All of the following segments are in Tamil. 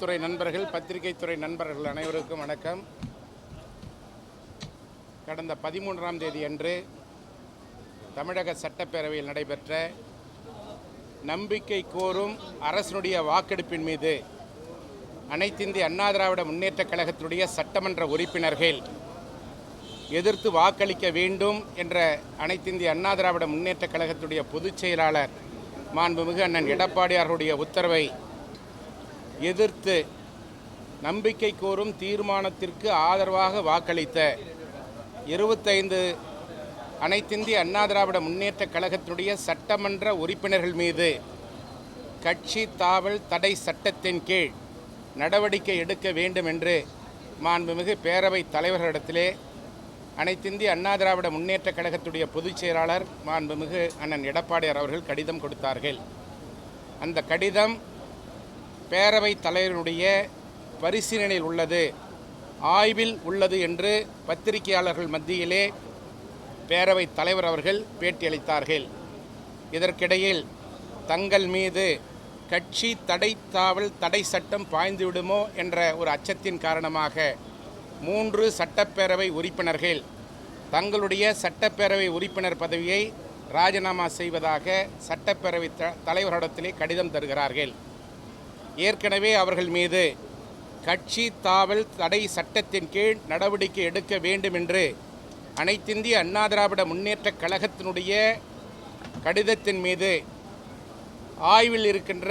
ஊடகத்துறை நண்பர்கள், பத்திரிகை துறை நண்பர்கள் அனைவருக்கும் வணக்கம். கடந்த 13ஆம் தேதி அன்று தமிழக சட்டப்பேரவையில் நடைபெற்ற நம்பிக்கை கோரும் அரசினுடைய வாக்கெடுப்பின் மீது அனைத்திந்திய அண்ணா திராவிட முன்னேற்றக் கழகத்தினுடைய சட்டமன்ற உறுப்பினர்கள் எதிர்த்து வாக்களிக்க வேண்டும் என்ற அனைத்திந்திய அண்ணா திராவிட முன்னேற்றக் கழகத்துடைய பொதுச் செயலாளர் மாண்புமிகு அண்ணன் எடப்பாடியாருடைய உத்தரவை எதிர்த்து நம்பிக்கை கோரும் தீர்மானத்திற்கு ஆதரவாக வாக்களித்த 25 அனைத்திந்திய அண்ணா திராவிட முன்னேற்றக் கழகத்தினுடைய சட்டமன்ற உறுப்பினர்கள் மீது கட்சி தாவல் தடை சட்டத்தின் கீழ் நடவடிக்கை எடுக்க வேண்டும் என்று மாண்புமிகு பேரவைத் தலைவர்களிடத்திலே அனைத்திந்திய அண்ணா திராவிட முன்னேற்றக் கழகத்துடைய பொதுச் செயலாளர் மாண்புமிகு அண்ணன் எடப்பாடியார் அவர்கள் கடிதம் கொடுத்தார்கள். அந்த கடிதம் பேரவைத் தலைவருடைய பரிசீலனையில் உள்ளது, ஆய்வில் உள்ளது என்று பத்திரிகையாளர்கள் மத்தியிலே பேரவைத் தலைவர் அவர்கள் பேட்டியளித்தார்கள். இதற்கிடையில் தங்கள் மீது கட்சி தாவல் தடை சட்டம் பாய்ந்துவிடுமோ என்ற ஒரு அச்சத்தின் காரணமாக 3 சட்டப்பேரவை உறுப்பினர்கள் தங்களுடைய சட்டப்பேரவை உறுப்பினர் பதவியை ராஜினாமா செய்வதாக சட்டப்பேரவை தலைவரிடத்திலே கடிதம் தருகிறார்கள். ஏற்கனவே அவர்கள் மீது கட்சி தாவல் தடை சட்டத்தின் கீழ் நடவடிக்கை எடுக்க வேண்டும் என்று அனைத்திந்திய அண்ணா திராவிட முன்னேற்றக் கழகத்தினுடைய கடிதத்தின் மீது ஆய்வில் இருக்கின்ற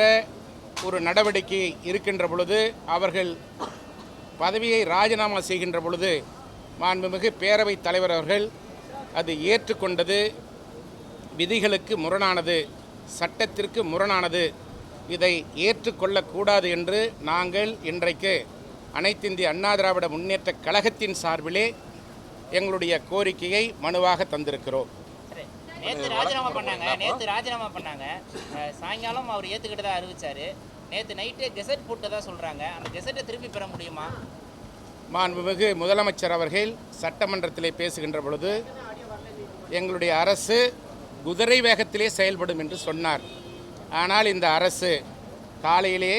ஒரு நடவடிக்கை இருக்கின்ற பொழுது அவர்கள் பதவியை ராஜினாமா செய்கின்ற பொழுது மாண்புமிகு பேரவைத் தலைவர் அவர்கள் அது ஏற்றுக்கொண்டது விதிகளுக்கு முரணானது, சட்டத்திற்கு முரணானது, இதை ஏற்றுக்கொள்ளக்கூடாது என்று நாங்கள் இன்றைக்கு அனைத்திந்திய அண்ணா திராவிட முன்னேற்றக் கழகத்தின் சார்பிலே எங்களுடைய கோரிக்கையை மனுவாக தந்திருக்கிறோம். நேற்று ராஜினாமா பண்ணாங்க. சாயங்காலம் அவர் ஏற்றுக்கிட்டு தான் அறிவிச்சார். நேற்று நைட்டே கெசட் போட்டு தான் சொல்கிறாங்க. அந்த கெசட்டை திருப்பி பெற முடியுமா? மாண்புமிகு முதலமைச்சர் அவர்கள் சட்டமன்றத்திலே பேசுகின்ற பொழுது எங்களுடைய அரசு குதிரை வேகத்திலே செயல்படும் என்று சொன்னார். ஆனால் இந்த அரசு காலையிலே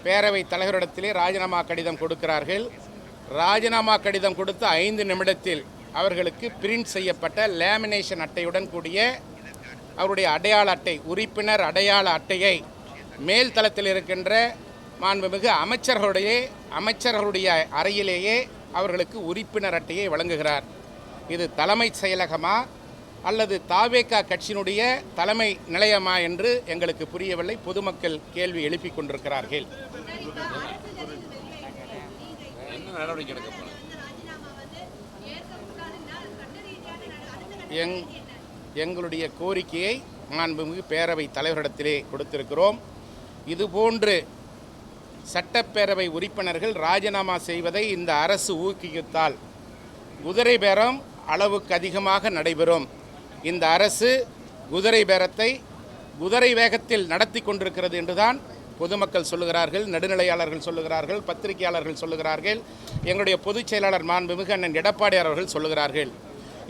பேரவைத் தலைவரிடத்திலே ராஜினாமா கடிதம் கொடுக்கிறார்கள். ராஜினாமா கடிதம் கொடுத்த 5 நிமிடத்தில் அவர்களுக்கு பிரிண்ட் செய்யப்பட்ட லேமினேஷன் அட்டையுடன் கூடிய அவருடைய அடையாள அட்டை, உறுப்பினர் அடையாள அட்டையை மேல் தளத்தில் இருக்கின்ற மாண்புமிகு அமைச்சர்களுடைய அறையிலேயே அவர்களுக்கு உறுப்பினர் அட்டையை வழங்குகிறார். இது தலைமைச் செயலகமா அல்லது தாவேகா கட்சியினுடைய தலைமை நிலையமா என்று எங்களுக்கு புரியவில்லை. பொதுமக்கள் கேள்வி எழுப்பிக் கொண்டிருக்கிறார்கள். எங்களுடைய கோரிக்கையை மாண்புமிகு பேரவைத் தலைவரிடத்திலே கொடுத்திருக்கிறோம். இதுபோன்று சட்டப்பேரவை உறுப்பினர்கள் ராஜினாமா செய்வதை இந்த அரசு ஊக்குவித்தால் குதிரை பேரம் அளவுக்கு அதிகமாக நடைபெறும். இந்த அரசு குதிரை பேரத்தை குதிரை வேகத்தில் நடத்தி கொண்டிருக்கிறது என்றுதான் பொதுமக்கள் சொல்லுகிறார்கள், நடுநிலையாளர்கள் சொல்லுகிறார்கள், பத்திரிகையாளர்கள் சொல்லுகிறார்கள், எங்களுடைய பொதுச் செயலாளர் மாண்புமிகு அண்ணன் எடப்பாடியார் அவர்கள் சொல்லுகிறார்கள்.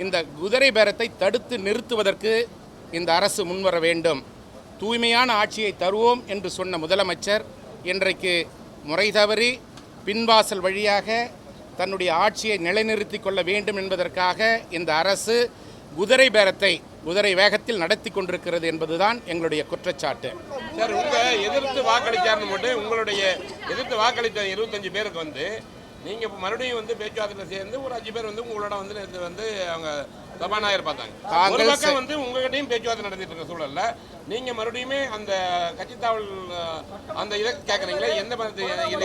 இந்த குதிரை பேரத்தை தடுத்து நிறுத்துவதற்கு இந்த அரசு முன்வர வேண்டும். தூய்மையான ஆட்சியை தருவோம் என்று சொன்ன முதலமைச்சர் இன்றைக்கு முறை தவறி பின்வாசல் வழியாக தன்னுடைய ஆட்சியை நிலைநிறுத்தி கொள்ள வேண்டும் என்பதற்காக இந்த அரசு குதிரை பேரத்தை குதிரை வேகத்தில் நடத்தி கொண்டிருக்கிறது என்பதுதான் எங்களுடைய குற்றச்சாட்டு. சார், எதிர்த்து வாக்களிச்சார்னு மட்டும் உங்களுடைய எதிர்த்து வாக்களித்த 25 பேருக்கு நீங்கள் மறுபடியும் பேச்சுவார்த்தையில் சேர்ந்து ஒரு 5 பேர் உங்களோட அவங்க சபாநாயகர் பார்த்தாங்க. ஒரு பக்கம் உங்ககிட்டையும் பேச்சுவார்த்தை நடத்திட்டு இருக்க சூழல்ல நீங்கள் மறுபடியும் அந்த கட்சித்தாவல் அந்த இதை கேட்குறீங்களே, எந்த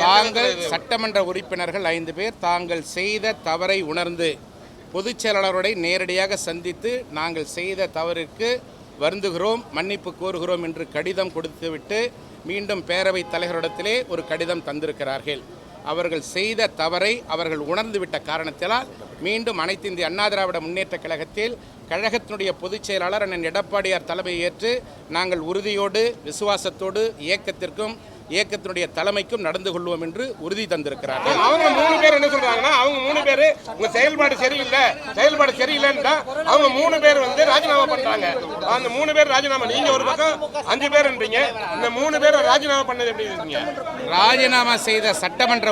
தாங்கள் சட்டமன்ற உறுப்பினர்கள் 5 பேர் தாங்கள் செய்த தவறை உணர்ந்து பொதுச் செயலாளரோட நேரடியாக சந்தித்து நாங்கள் செய்த தவறுக்கு வருந்துகிறோம், மன்னிப்பு கோருகிறோம் என்று கடிதம் கொடுத்துவிட்டு மீண்டும் பேரவைத் தலைவரிடத்திலே ஒரு கடிதம் தந்திருக்கிறார்கள். அவர்கள் செய்த தவறை அவர்கள் உணர்ந்துவிட்ட காரணத்தினால் மீண்டும் அனைத்து இந்திய அண்ணா திராவிட முன்னேற்றக் கழகத்தில் கழகத்தினுடைய பொதுச் செயலாளர் அண்ணன் எடப்பாடியார் தலைமையை ஏற்று நாங்கள் உறுதியோடு விசுவாசத்தோடு இயக்கத்திற்கும் இயக்கத்தினுடைய தலைமைக்கும் நடந்து கொள்வோம் என்று உறுதி தந்திருக்கிறார்கள். அவங்க 3 பேர் என்ன சொல்றாங்கன்னா, அவங்க 3 பேர் உங்க செயல்பாடு சரியில்லைன்னு தான் அவங்க 3 பேர் வந்து ராஜினாமா பண்றாங்க. அந்த 3 பேர் ராஜினாமா, நீங்க ஒரு பக்கம் 5 பேர்ன்றீங்க, இந்த 3 பேர் ராஜினாமா பண்ணது எப்படி இருக்கீங்க? ராஜினாமா செய்த சட்டமன்ற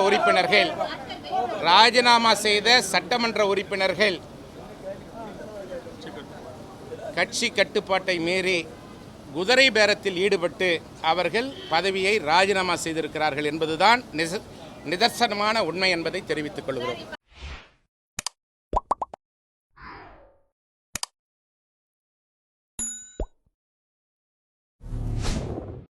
உறுப்பினர்கள் கட்சி கட்டுப்பாட்டை மீறி குதிரை பேரத்தில் ஈடுபட்டு அவர்கள் பதவியை ராஜினாமா செய்திருக்கிறார்கள் என்பதுதான் நிதர்சனமான உண்மை என்பதை தெரிவித்துக் கொள்கிறோம்.